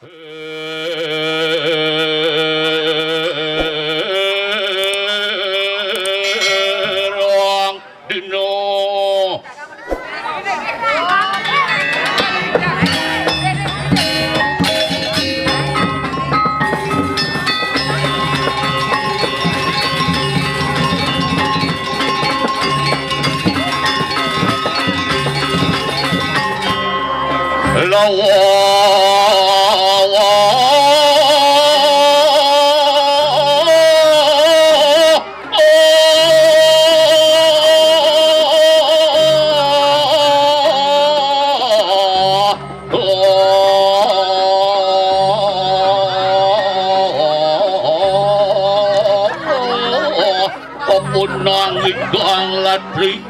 Papunang igang latri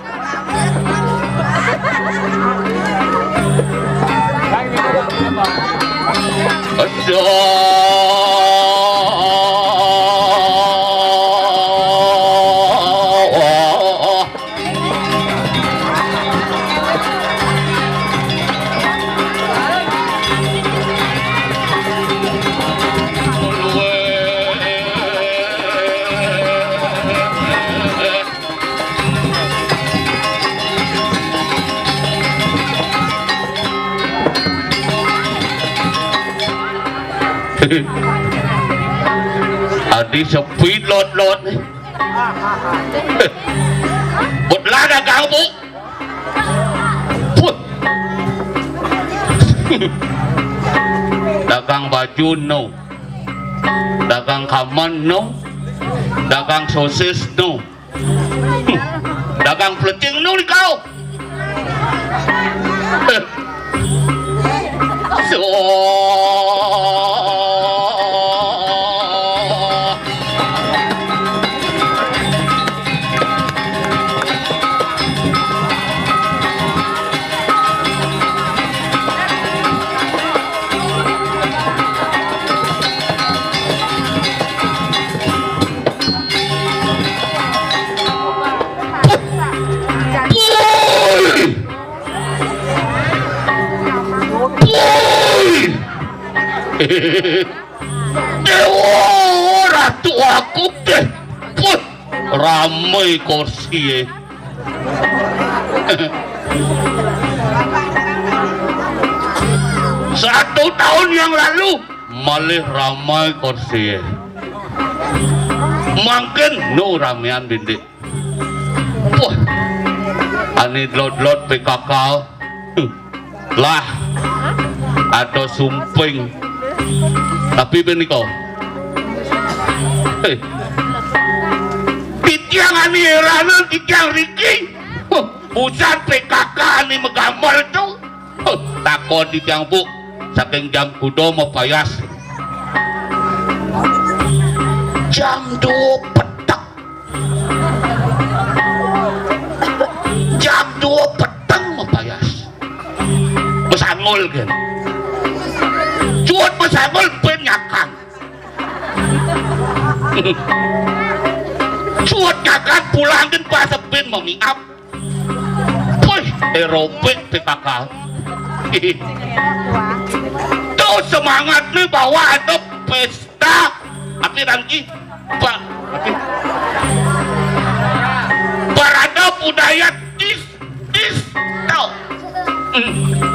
Adi sepi lot-lot Butlah dagang bu Dagang baju no, dagang kaman no, dagang sosis no, dagang pelecing no ni kau. Dewa ratu aku deh ramai kursi Satu tahun yang lalu malih ramai kursi makin no ramean bindik ani lot-lot PKK lah atau sumping tapi beniko titiang ani eranan titiang Riki pusat PKK ani megambar itu takut titiang bu saking jam kudo mau payas jam 2 petang jam 2 petang mau payas besangul kan cuat besangul penyakan cuat nyakan pulangin pasepin memiap wih Eropa PKK tuh semangat nih bawa ada pesta tapi nanti pak berada budaya dis tau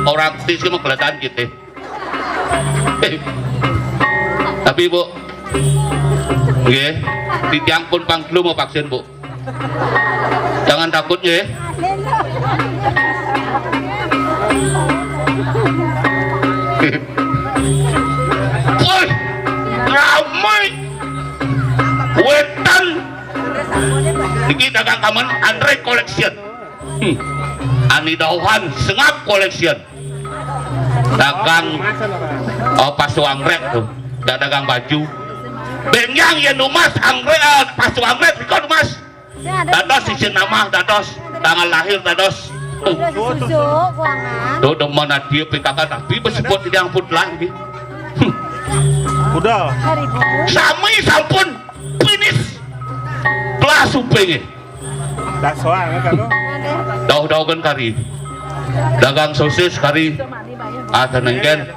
orang dis mau kelihatan gitu tapi bu oke titiang pun pangklu mau vaksin bu jangan takut ya woi ramai wetan ini dagang kaman Andre Collection Ani Dauhan Sengap Collection dagang pasuangrek tuh dagang baju benyang ya numas angrek pasuangrek ikut mas dados isin nama dados tanggal lahir dados tuh demen dia PKK tapi bersebut tidak pun lagi udah sami sampun finish kelas upengnya tak soal kan daw kan kari dagang sosis kari ada nengken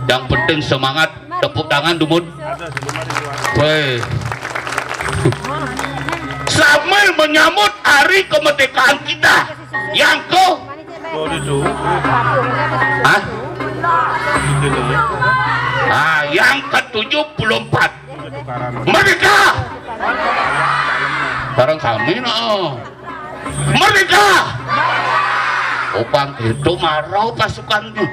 Yang penting semangat, tepuk tangan Dumut. Weh. Sambil menyambut hari kemerdekaan kita yang ke Hah? Yang ke-74 Merdeka. Barang sami no. Merdeka. Opang itu marau pasukannya.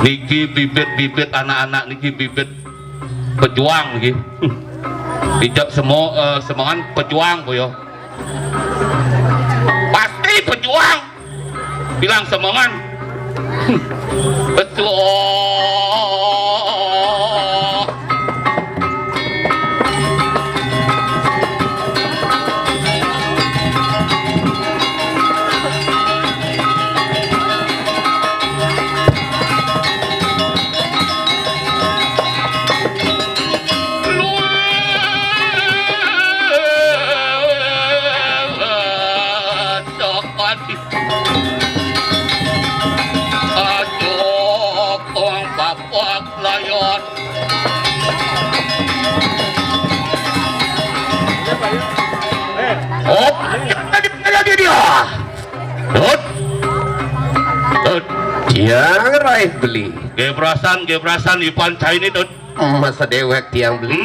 Niki bibit-bibit anak-anak niki bibit pejuang niki. Dijak semua semangat pejuang boyo. Pasti pejuang. Bilang semangat. Betul. Oh, lagi dia. Yang raih beli. Gebrasan Ipan Caini tut. Masa dewek tiang beli.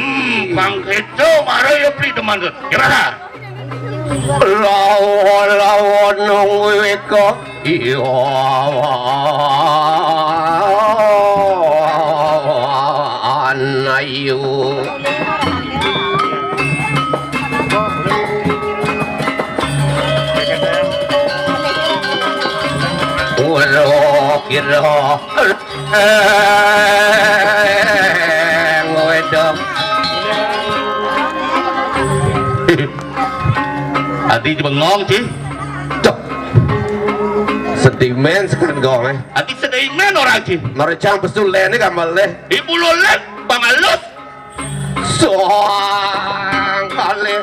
Bang itu marah ya beli teman tut. Kira. Lawan nunggu weko. Iya. Anayu. Kira ngwedok Adi bengong sih. cok sedimen sekan gong Adi sedih men orang sih. merecang pesulen ini kamal deh Ibu lolen pangalus. soang kali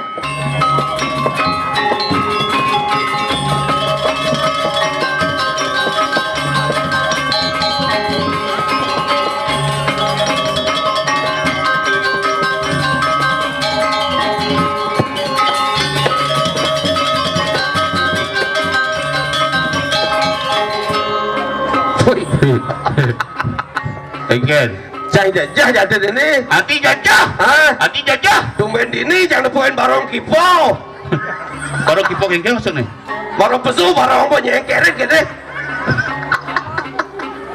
Again. Jangan jajah jadi ini. Adi jajah. Hah? Adi jajah. Tumben ini jangan nepuin barong kipo. Baru kipok yang maksudnya. Barong pesu, barong punya yang keret gitu.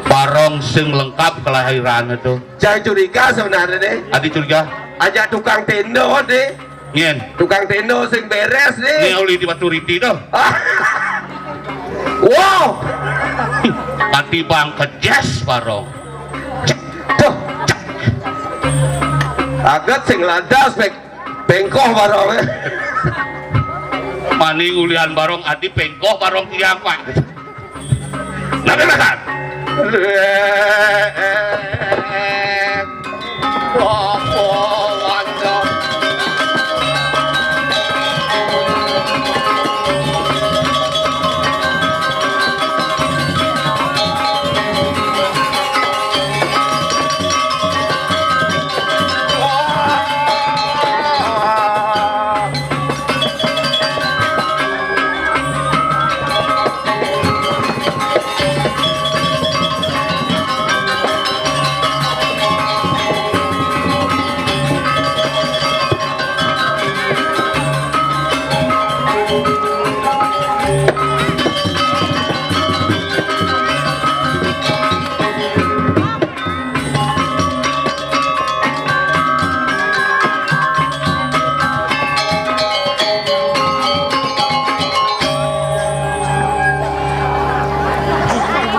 Barong sing lengkap kelahiran itu. Jangan curiga sebenarnya deh. Adi curiga. Ajak tukang tendo deh. Ngien. Tukang tendo sing beres Ini deh. oli di batu riti tuh. Wow. Pati bang kejas barong. Tuh. Agak sing landas bengkoh barong. Mani ulian barong adi pengkoh barong tiang pak. Nabi makan.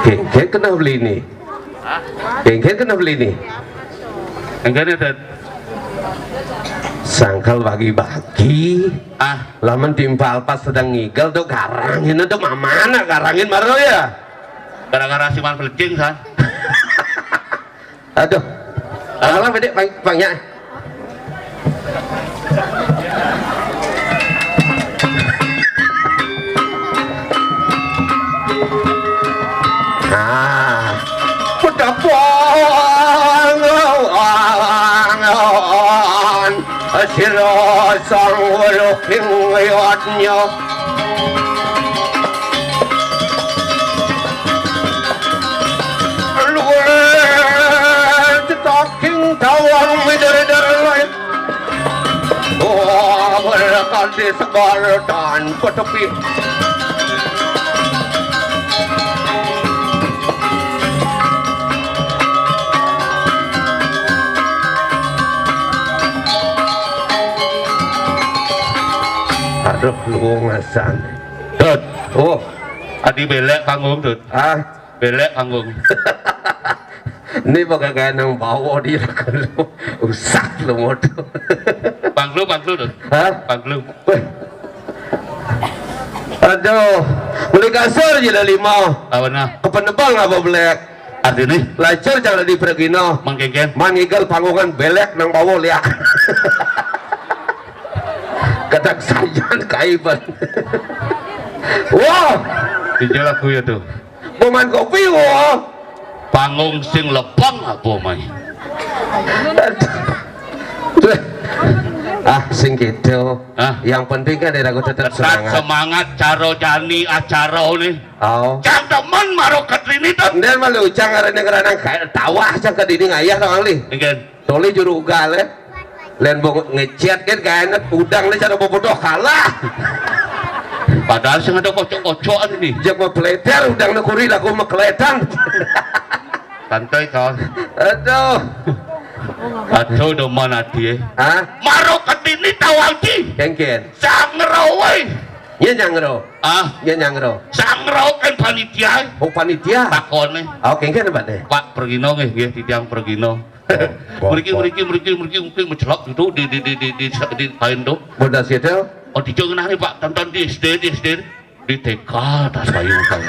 Gengket kena beli ini. Gengket kena beli ini. Enggak ada. Sangkal bagi-bagi. Ah, Laman timpal pas sedang ngigel tuh garangin tuh mamana garangin baru ya. gara-gara si man pelecing san. Aduh. Alah bedek banyak. sira sang weruking yatnya luwih cetaking tawang widar-widar berkali sebar dan petepi aduh lu ngasan Dut, oh adi belek panggung Dut, ah belek panggung. ini pakai kayak nang bawa dia kan lu usak lu motor Panglu Dut, hah panglu. weh aduh beli kasur je dah 5 Apa nah? kepenebal apa belek Artinya lacer jangan di pergino mengkengken. mangigal panggungan belek nang bawa liak kadang sayan kaiban wah Dijel lagu ya tuh. momen kopi wah Panggung sing lepang apa mai? ah sing gitu Ah. yang penting kan aku tetap Tetap semangat semangat caro jani acara nih. oh Cang teman maro ketrini tuh. dan malu ucang karena ngeranang kayak tawah cang ke dinding ayah dong ali Mungkin. toli juru ugal len bong ngechat kan kayaknya udang nih cara bobodoh kalah Padahal sing ada kocok-kocokan ini. jak mau peleter udang nekuri aku mau keletan Santai kawan. aduh Aduh do mana dia? ah Maro ketini tawalji. kengken Sangrawai. nya nyangro Ah, nya nyangro sangraw kan panitia. oh panitia Takone. oh kengken apa deh Pak Pergino nggih titiang Pergino. Mriki mencelok itu di kain tuh. mudah situ Oh dijongen hari Pak tonton di SD di TK tas payung saya.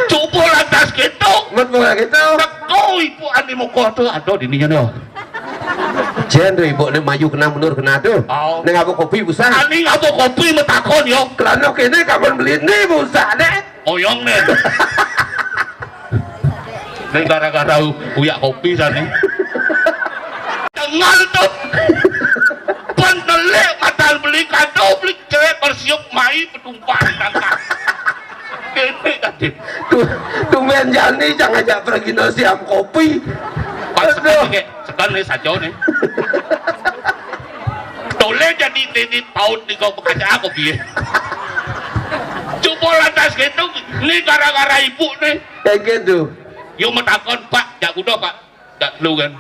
Coba lantas gitu. mat bola gitu Teko ibu ane moko tuh aduh dininya nih. jen tuh ibu nih maju kena mundur kena tuh Oh. nih ngapa kopi busa Ani ngapa kopi metakon yo. kelano kene kapan beli nih busa deh Oyong nih. Nih gara-gara uyak kopi sana. Dengar tuh. Pendelek matal beli kado beli cewek bersiup mai petumpang tangkap. Ini tadi. tumben jani jangan ajak pergi siam kopi Pas sekali saja nih. Tole jadi di paut di kau kaca aku biar. Coba lantas gitu, ini gara-gara ibu nih. kayak gitu Yo metakon Pak, jak kuda Pak, jak lu kan.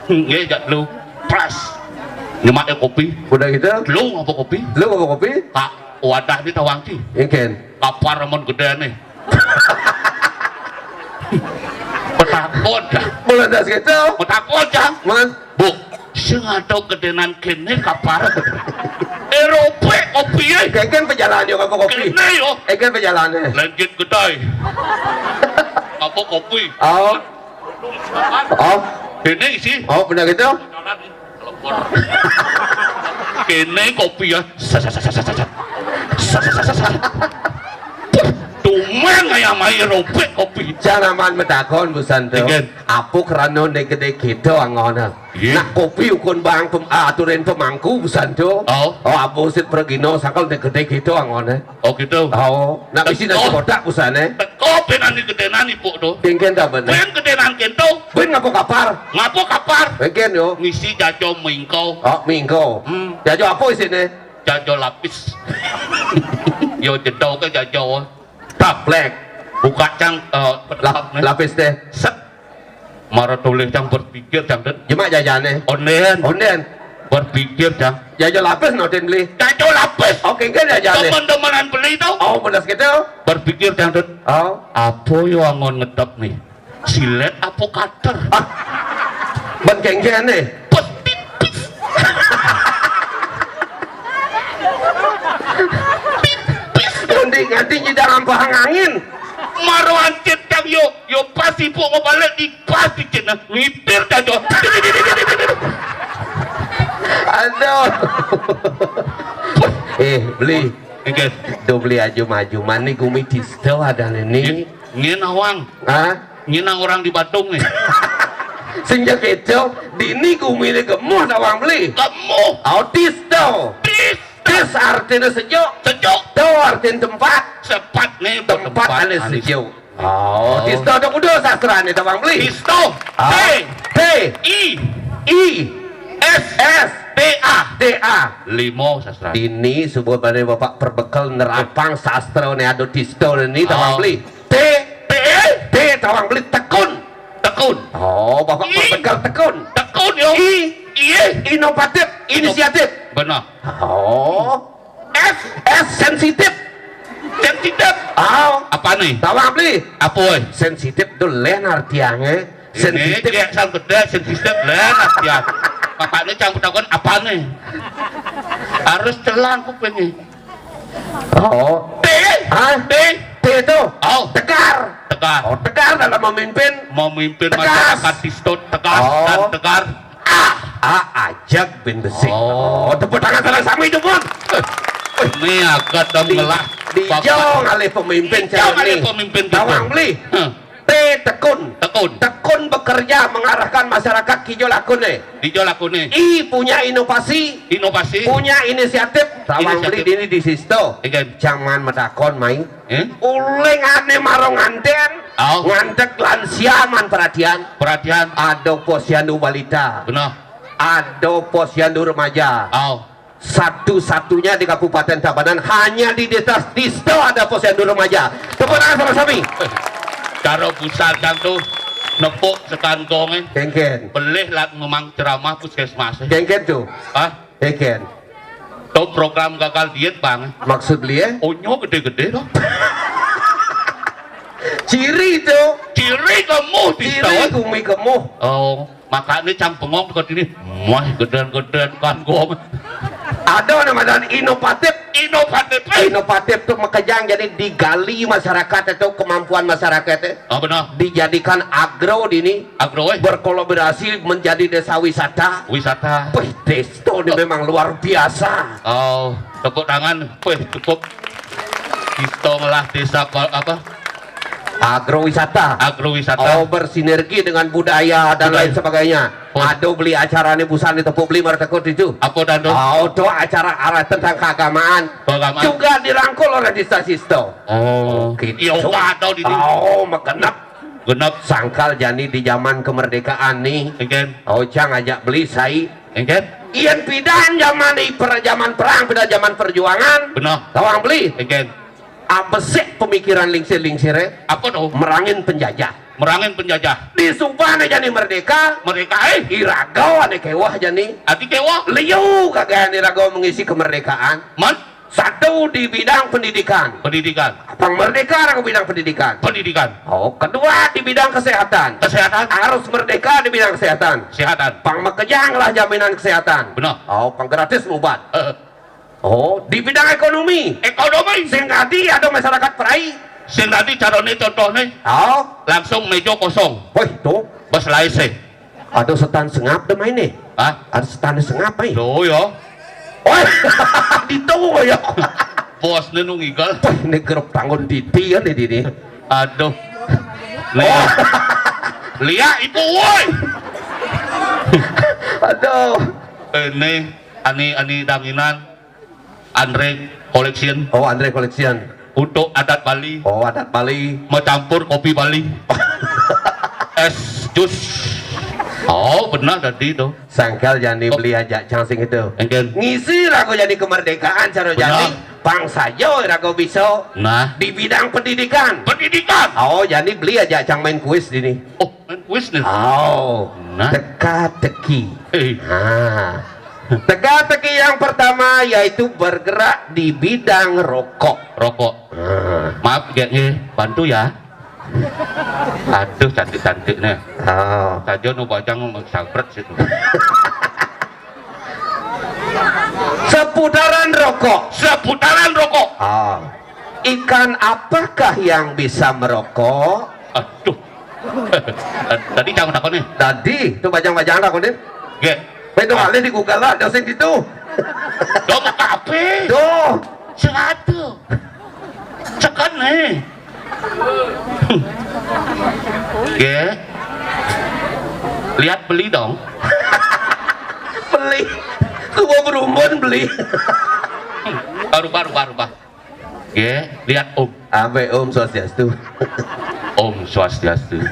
Nggih, jak lu. Pras. Nyemak kopi. udah gitu Lu apa kopi? lu ngapa kopi Pak, wadah di tawangki. kengken Kapar remon gede nih. Petakon dah. bola das gitu Petakon dah. man Bu, sing ada gedenan kene kapar. Erope kopi e. kengken perjalanan yo ngapa kopi Kene yo. kengken perjalanan Lanjut gede. Apa kopi? oh oh Kene isi. oh benar gitu Kene kopi ya. Tumen kayak main Erope kopi. jangan man metakon busan tuh Kengken. apu kerana nek gede gitu angona Iya. nak kopi ukun bang aturin pemangku busan tuh Oh. oh apu sit pergino sakal nek gede gitu angona Oh gitu. oh nak isi nasi Oh. kotak busane Teko penani gedenan ibu tuh. kengken tak bener Ben gedenan kento. ben ngapa kapar Ngapo kapar? kengken yo Ngisi jajo mingkau. oh mingko ya jo apa isine Jajo lapis. Yo jedau ke jajo. tak black Buka cang lap nih. lapis deh Set. Marah tulis cang berpikir cang den. cuma jajane Onen. onden Berpikir cang. ya jo lapis no den beli Jajo lapis. oh kengken jajane Teman-temanan beli tau. oh bener gitu Berpikir cang den. oh Apa yo angon ngedep nih? Silet apa cutter? ben kengken nih Petipis. nganti jangan pahang angin Maruan cetang yo pasti po mo balik di pasti cetang ngipir jajo. aduh beli Oke. do beli aja maju mana gumi tisto ada ini Ngin awang, ah nginang orang di Batung nih. sing kejo dini kumine gemuh tawang beli. Kamu Autis do. bis Tis artinya sejuk. sejuk Do artinya tempat. cepat nih Tempat ane sejuk. Oh. Tis do dong udah sastra nih tawang beli. Pisto T T I I S S T A D A. limo sastra Ini sebuah pada bapak perbekal nerapang sastra nih ado tisto ini tawang Oh. beli. T T T tawang beli tekun. tekun Oh bapak I. perbekal tekun. tekun yo I iya inovatif inisiatif. benar Oh S S sensitif. sensitif Oh apa nih tawang beli. apa woy Sensitif tuh lain artiannya. ini Sensitif. kayak sang gede sensitif lah ya bapaknya campur takon apa nih harus telan kupingnya Oh T Hah? T T itu Oh. tegar. tegar Oh tegar dalam memimpin. memimpin Tegas. masyarakat Tistot tegas Oh. dan tegar A ajak bin besi. Oh. Tepuk tangan salah sami itu pun. ini agak dong ngelah Dijong oleh pemimpin Dijong cara oleh ini. pemimpin kita. Tawang beli. Heh, T tekun. tekun Tekun bekerja mengarahkan masyarakat kijo lakune. dijual aku nih I punya inovasi, inovasi punya inisiatif. Tawang Inisiatif. beli ini di sisto. Igen. Jangan medakon main. eh Uling ane marong nganten. Oh. Ngantek lansia man perhatian. perhatian Ado posyandu balita. benar Ado posyandu remaja. oh Satu-satunya di Kabupaten Tabanan hanya di desa Tisto ada posyandu remaja. Tepuk tangan sama-sama. cara pusat kan tuh nepuk sekantongnya Kengken. pelih lah ngomong ceramah puskesmas Kengken tuh. ah Kengken. tuh program gagal diet bang Maksud dia onyo gede-gede loh ciri tuh. ciri kamu di Ciri kumi kemuh. oh makanya cang pengong ke sini wah gedean-gedean kan gom Ada namanya inovatif. inovatif Inovatif tuh makajang jadi digali masyarakat itu kemampuan masyarakat itu oh benar dijadikan agro dini agro berkolaborasi menjadi desa wisata. wisata Wih, Tisto ini memang luar biasa. oh tepuk tangan wih cukup kita ngelah desa apa Agrowisata. agrowisata Oh bersinergi dengan budaya dan Budaya. lain sebagainya. Oh. Aduh beli acara nih busan itu beli martekut itu. apa dan tuh Oh tuh acara arah tentang keagamaan. Keagamaan. Juga dirangkul oleh desa Sisto. oh Gitu. iya atau di sini Oh makenap. genap Sangkal jani di zaman kemerdekaan nih. engken Oh cang ajak beli sai. engken Ian pidan zaman di zaman perang, pidan zaman perjuangan. benar Tawang beli. engken Abesek pemikiran lingsir-lingsirnya. apa tuh Merangin penjajah. merangin penjajah Di Subang jani merdeka. mereka Iragau ada kewah jani. ati kewa Liu kagak Iragau mengisi kemerdekaan. man Satu di bidang pendidikan. pendidikan Pang merdeka ada ke bidang pendidikan. pendidikan Oh, kedua di bidang kesehatan. kesehatan Harus merdeka di bidang kesehatan. kesehatan Pang makejang lah jaminan kesehatan. benar Oh, pang gratis obat. Eh, Oh, di bidang ekonomi. ekonomi Sing tadi ada masyarakat perai. sing tadi carane contohnya Oh, langsung meja kosong woi tuh. bos laise Ada setan sengap deh main nih. ah Ada setan sengap nih. lo ya Oh, itu ya. bos nenung igal Wah, ini grup tanggung titi ya nih ini. aduh Lia Lia ibu woi Aduh. ini ani danginan Andre Collection Oh, Andre Collection. untuk adat Bali Oh, adat Bali. mau campur kopi Bali es jus oh benar tadi tuh Sangkal jani beli aja cangsing itu. engken Ngisi rago jadi kemerdekaan cara jadi. Pang saja rago bisa nah di bidang pendidikan. pendidikan Oh, jadi beli aja cang main kuis ini. oh main kuis nih Oh, Nah. teka-teki. eh Ah. Teka-teki yang pertama yaitu bergerak di bidang rokok. rokok Ah. maaf kayaknya bantu ya aduh cantik-cantik nih Oh. saja nu bajang sabret situ Seputaran rokok. seputaran rokok Ah. Ikan apakah yang bisa merokok? aduh tadi jangan takut nih Tadi tuh bajang-bajang lah konen. ge Itu kali di Google lah, dosen gitu. do muka apa Tuh. satu cekan nih ge Lihat beli dong. Beli. Tua berumun beli. Rubah. Ya, lihat Om. Ame Om Swastiastu. Om Swastiastu.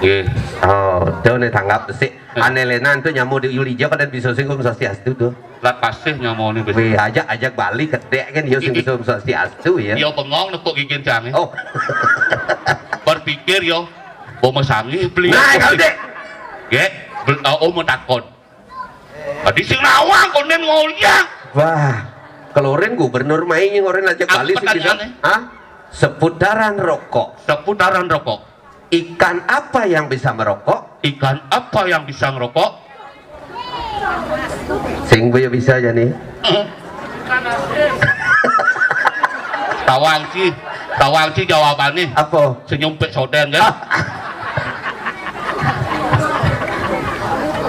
Ya. Oh, tuh nih tanggap sih. Aneh lenan tuh nyamu di Yulija pada bisa sing Om Swastiastu tuh. Lat pasih nyamu nih. Wih, ajak balik kedek kan yo sing bisa Om Swastiastu ya. Yo bengong nepuk gigin canggih. Oh. Berpikir yo, mau mesangi beli. Nah, kalau dek. Ya, Om mau takon. Tadi sing lawang konen ngoyak. Wah, keluarin gubernur main ngorin ajak Apa balik sih bisa. pertanyaannya? Hah? Seputaran rokok. Seputaran rokok. Ikan apa yang bisa merokok? Ikan apa yang bisa ngerokok? Sing boyo bisa aja nih. Tawang sih jawabannya. Apa? Senyum pek soden kan?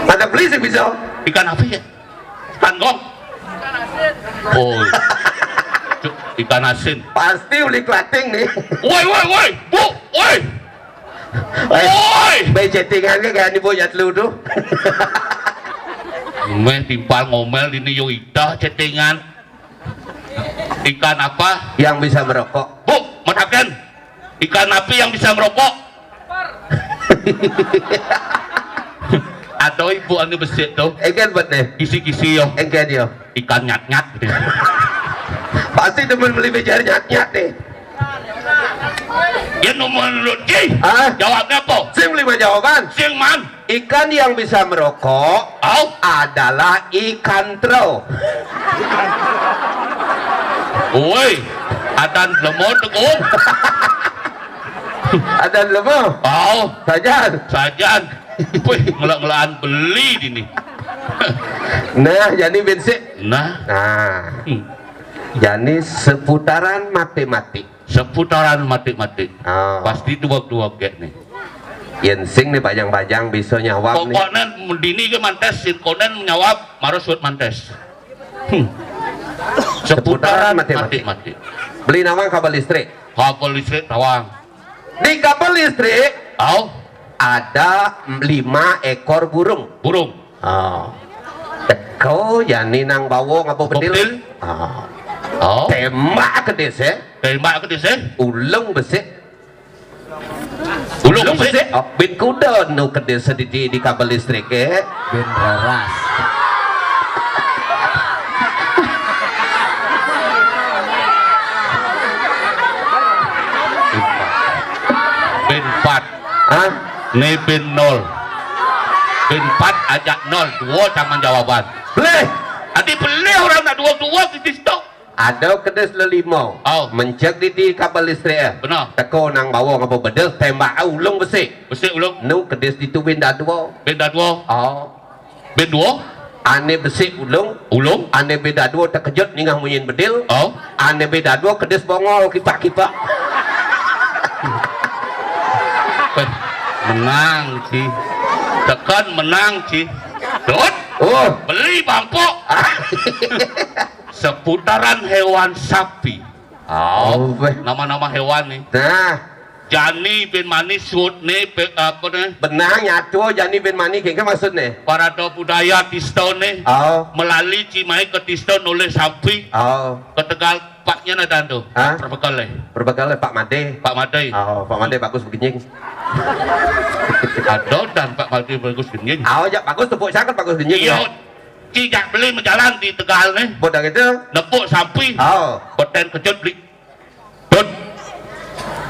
Ada beli sih bisa. Ikan apa ya? Tanggong. Oh. Ikan asin. Pasti uli klating nih. Woi, Bu, woi. Woi. Bayi chattingan kan ibu ya lu tuh. Meh timpal ngomel ini yo ida chattingan. Ikan apa Yang bisa merokok? Bu, matakan ikan api yang bisa merokok. Atau ibu anu besik tuh Engken buat deh. kisi-kisi yo Engken yo. ikan nyat-nyat gitu. Pasti temen beli bejar nyat-nyat deh. Ya nomor luci Ah? jawabnya apa? Sing lima jawaban. Sing man Ikan yang bisa merokok au adalah ikan trau. woi adan lemot tegung Ada lemah. au Sajan. sajan wih ngelak-ngelakan beli ini. Nah, jadi bensin. Nah Jadi seputaran matematik. seputaran matik-matik Oh. pasti dua-dua kayak nih. Yen sing nih bajang-bajang bisa nyawab nih. Pokoknya mendini ke mantes sinkonen menyawab marus buat mantes. Seputaran matik-matik. Beli nawang kabel listrik. Kabel listrik tawang. Di kabel listrik Au ada 5 ekor burung. burung. Oh. Teko yani nang bawo ngapa bedil? Bedil. Oh. Au Tembak ke desa, tembak ke desa. ulung besi. Ulung besi. Oh, bin kuda nu ke desa di kabel listrik ya. Ben raras. Ben 4 Hah? ne ben 0. Ben 4 ajak 0 dua sama jawaban. Boleh. Adi beli orang nak dua-dua di stok. Ada kedes lelimo. Oh. Mencek di kabel listrik ya. Benar. Teko nang bawa ngapa bedil tembak ulung besi. Besi ulung Nu kedes di tu bin dadua. ben dua. Oh. Ben 2 Ane besi ulung. ulung. Ane beda dua terkejut ningah munyin bedil. Oh Ane beda dua kedes bongol kipak-kipak. menang sih. Tekan menang sih. Dot Oh. beli bangkok. Seputaran hewan sapi. Oh. Nama-nama hewan nih. Nah, Jani bin Manis sud nih apa nih? benang nyatu jani bin mani kengke maksudnya. Parada budaya Tiston nih. Oh. Melalui Cimahi ke Tiston oleh sapi Oh. ke Tegal paknya ada tuh. Hah? Berbekal Berbekal Pak Made. Pak Madai. Oh, Pak Made bagus begini. Ada dan Pak Madai bagus gini. Oh, ya bagus tepuk sangat bagus begini. Iya. Cicak beli menjalan di Tegal nih. Bodoh gitu. Nepuk sapi. Oh. Koten kejut beli. Dut.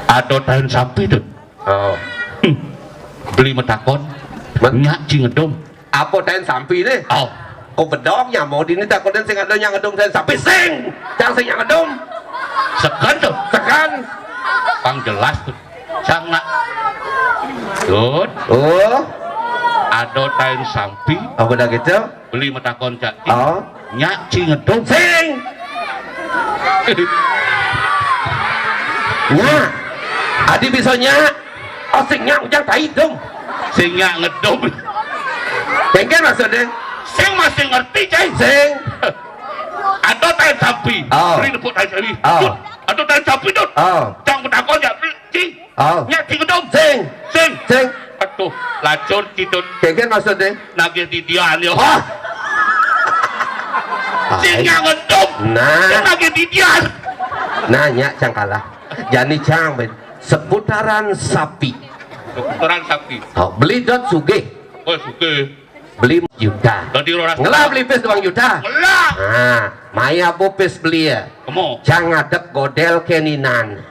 Ada tahan sapi tuh. Oh. Beli metakon. Men- Nyak cingedom. Apa ten sampi deh? Oh. Kau bedoknya mau di ini tak kau sing ada yang ngedum ten sampi sing. Jangan sing yang ngedum. Sekan tuh. Tekan. Pang jelas tuh. Sangat. Dut. Oh. Ada tahan sapi. Oh, bodoh gitu. Beli metakon cak. Oh. Nyak cingedom. Sing. Nya. Adi bisa nya. Oh, sing nya ujang tai dum. Sing nyak ngedom. Kengke maksudnya. Sing masih ngerti cai. Sing. Ada tahan sapi. Oh. Beli nepuk tahan sapi. Oh. Dut. Ada tahan sapi dut. Oh. Cang metakon ya beli. Cing. Oh. Nyak cingedom. Sing. Sing. Sing. tuh lacur titut Kengken maksudnya? nagih titian yo. Oh. Singa ngendum. Nah, Nagih titian. nanya cangkalah. Jani cang ben seputaran sapi. Seputaran sapi. Oh, beli dot sugih. Oh suke. Beli juta. Dadi ora Ngelah beli pes doang juta. Ngelah. Nah, maya bopes beli ya. Kemo. Cang ngadep godel keninan.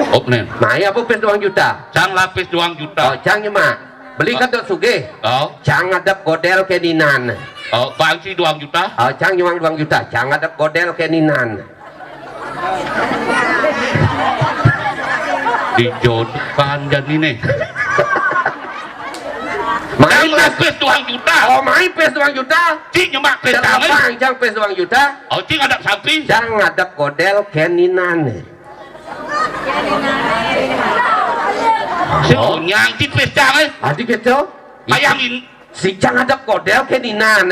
Oh nen. Maya bopes doang juta. Cang lapis 2 Oh, juta. cang nyemak. Beli kan dot sugih. Oh. Cang ngadep godel keninan. Oh, bangsi 2 juta. Oh, cang nyuang doang juta. Cang ngadep godel keninan. Dijodohkan jadi nih. Main Cang pes. lapis 2 juta. Oh, main pes doang juta. Cing nyemak pes tangan. Celapang cang pes doang juta. Oh, cing ada sapi. Cang ngadep godel keninan. Oh, nyang cing pes tangan. Adik itu Bayangin si cang ngadep godel keninan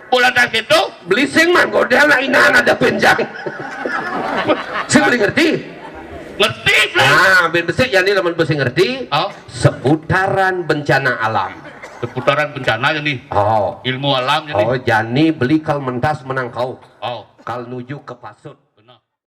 bulan dari situ. beli sing man godel na inan ada penjang. Saya beli ngerti. Ngerti belum? Ah, ben besi yani lamun besi ngerti. Oh, Seputaran bencana alam. seputaran bencana ini. Oh. Ilmu alam ini. Oh, jani beli kal mentas menang kau. Oh. Kal nuju ke pasut.